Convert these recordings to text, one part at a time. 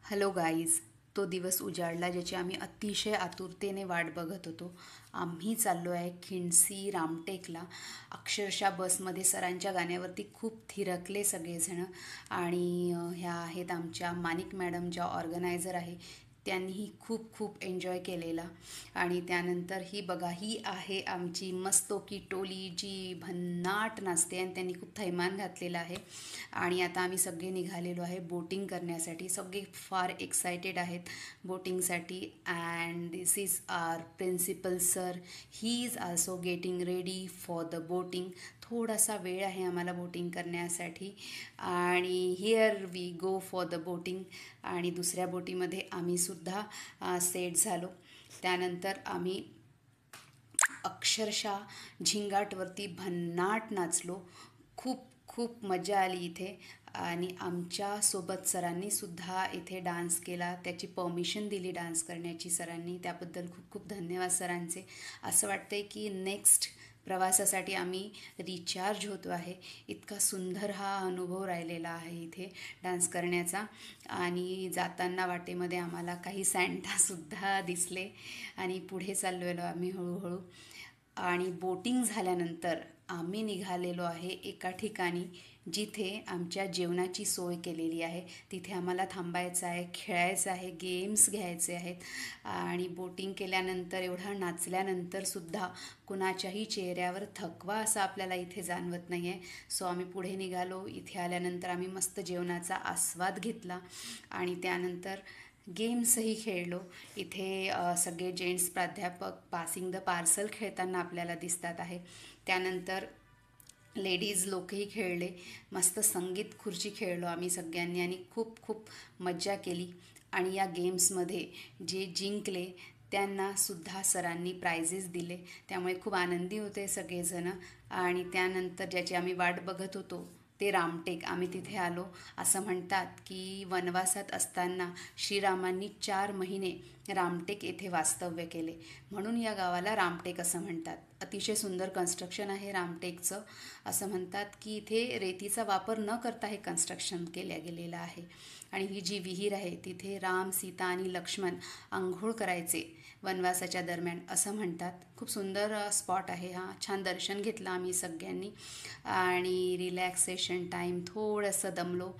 Hello guys, तो दिवस उजाडला ज्याची आम्ही अतिशय आतुरतेने वाट बघत होतो. आम्ही चाललो आहे खिंडसी रामटेकला. अक्षरशः बसमध्ये सरांच्या गाण्यावरती खूप थिरकले सगळेजण. आणि ह्या आहेत आमच्या मानिक मॅडम, ज्या ऑर्गनायझर आहे. त्यांनीही खूप खूप एन्जॉय केलेला. आणि त्यानंतर ही बघा, ही आहे आमची मस्तोकी टोली जी भन्नाट नाचते आणि त्यांनी खूप थैमान घातलेला आहे. आणि आता आम्ही सगळे निघालेलो आहे बोटिंग करण्यासाठी. सगळे फार एक्सायटेड आहेत बोटिंगसाठी. And this is our principal sir. He is also getting ready for the boating. थोडासा वेळ आहे आम्हाला बोटिंग करण्यासाठी. आणि here we go for the boating. आणि दुसऱ्या बोटीमध्ये आम्ही सुद्धा सेट झालो. त्यानंतर आम्ही अक्षरशः झिंगाटवरती भन्नाट नाचलो. खूप खूप मजा आली इथे. आणि आमच्यासोबत सरांनी सुद्धा इथे डान्स केला. त्याची परमिशन दिली डान्स करण्याची सरांनी. त्याबद्दल खूप खूप धन्यवाद सरांचे. असं वाटतंय की नेक्स्ट प्रवासासाठी आम्ही रिचार्ज होतो आहे. इतका सुंदर हा अनुभव राहिलेला आहे इथे डान्स करण्याचा. आणि जाताना वाटेमध्ये आम्हाला काही सँटासुद्धा दिसले. आणि पुढे चाललेलो आम्ही हळूहळू. आणि बोटिंग झाल्यानंतर आम्ही निघालेलो आहे एका ठिकाणी जिथे आमच्या जेवणाची सोय केलेली आहे. तिथे आम्हाला थांबायचं आहे, खेळायचं आहे, गेम्स घ्यायचे आहेत. आणि बोटिंग केल्यानंतर, एवढा नाचल्यानंतरसुद्धा कुणाच्याही चेहऱ्यावर थकवा असा आपल्याला इथे जाणवत नाही आहे. सो आम्ही पुढे निघालो. इथे आल्यानंतर आम्ही मस्त जेवणाचा आस्वाद घेतला. आणि त्यानंतर गेम्सही खेळलो. इथे सगळे जेंट्स प्राध्यापक पासिंग द पार्सल खेळताना आपल्याला दिसतात आहे. त्यानंतर लेडीज लोकही खेळले. मस्त संगीत खुर्ची खेळलो आम्ही सगळ्यांनी आणि खूप खूप मज्जा केली. आणि या गेम्समध्ये जे जिंकले त्यांनासुद्धा सरांनी प्राइजेस दिले. त्यामुळे खूप आनंदी होते सगळेजण. आणि त्यानंतर ज्याची आम्ही वाट बघत होतो ते रामटेक, आम्ही तिथे आलो. असं म्हणतात की वनवासात असताना श्रीरामांनी 4 महिने रामटेक येथे वास्तव्य केले, म्हणून या गावाला रामटेक असं म्हणतात. अतिशय सुंदर कन्स्ट्रक्शन आहे रामटेकचं. असं म्हणतात की इथे रेतीचा वापर न करता हे कन्स्ट्रक्शन केल्या गेलेलं आहे. आणि ही जी विहीर आहे तिथे राम, सीता आणि लक्ष्मण आंघोळ करायचे वनवासाच्या दरम्यान असं म्हणतात. खूप सुंदर स्पॉट आहे हा. छान दर्शन घेतलं आम्ही सगळ्यांनी. आणि रिलॅक्सेशन टाईम, थोडंसं दमलो,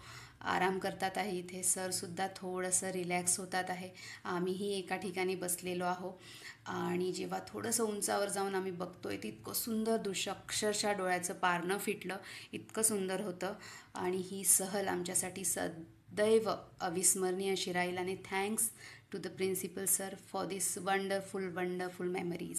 आराम करतात आहे इथे. सरसुद्धा थोडंसं रिलॅक्स होतात आहे. आम्हीही एका ठिकाणी बसलेलो आहो. आणि जेव्हा थोडंसं उंचावर जाऊन आम्ही बघतोय तितकं सुंदर दृश्य, अक्षरशः डोळ्याचं पारणं फिटलं, इतकं सुंदर होतं. आणि ही सहल आमच्यासाठी सदैव अविस्मरणीय अशी राहील. आणि thanks to the principal sir for this wonderful wonderful memories.